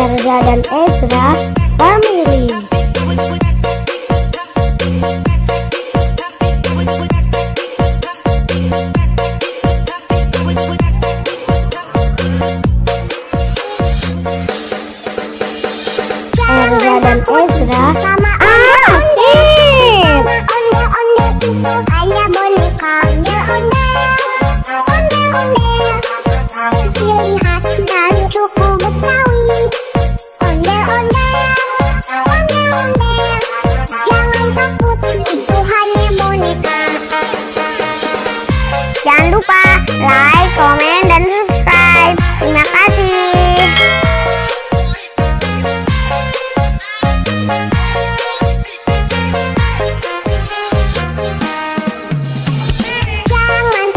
Erza dan Ezra Family. Erza dan Ezra sama asik. Onde-onde itu hanya boneka. Onde-onde ciri khas dan suku Betawi. Onde-onde jangan takut, itu hanya boneka. Jangan lupa like, komen, dan subscribe. Terima kasih.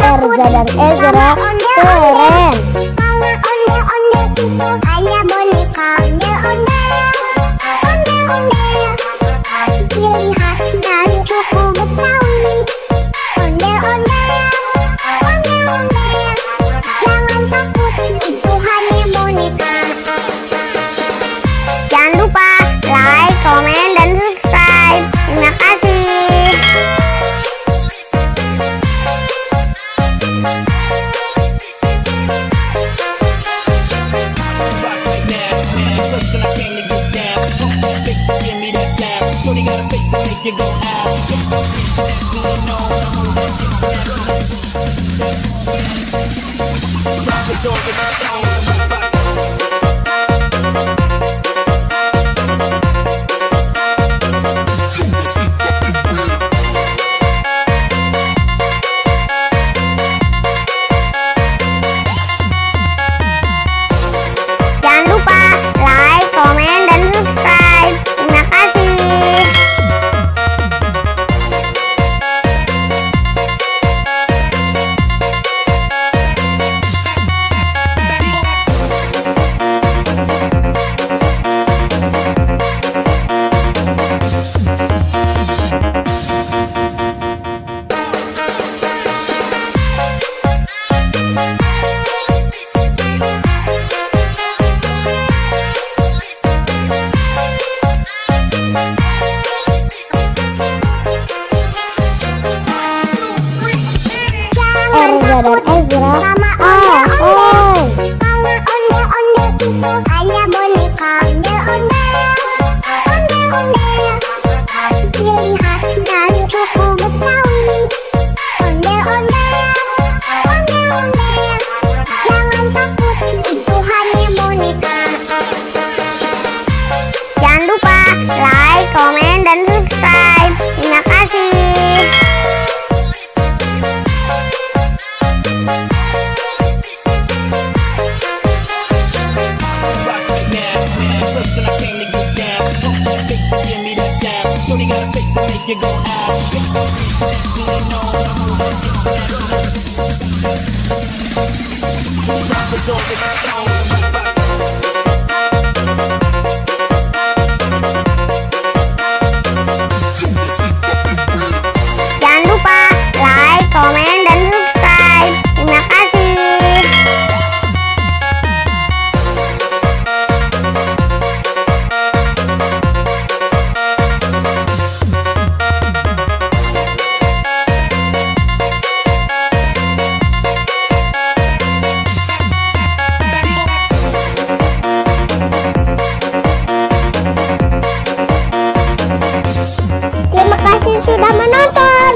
Erza dan Ezra keren. Kalau onde-onde itu hanya boneka. Onde-onde ciri khas dan suku Betawi. Onde-onde jangan takut, itu hanya boneka. Jangan lupa like, komen, dan subscribe. Terima kasih. Shorty got a face to make you go out. Drop the door in my phone. Jangan lupa like, komen, dan subscribe. Terima kasih. Erza dan Ezra Sama asik. Kalau onde-onde itu hanya boneka. Onde-onde ciri khas dan suku Betawi. Onde-onde jangan takut, itu hanya boneka. Jangan lupa like, komen, dan subscribe. Terima kasih. Shorty got a face to make you go out. Drop the door in my phone. Jangan lupa like, komen, dan subscribe. Terima kasih. Terima kasih sudah menonton.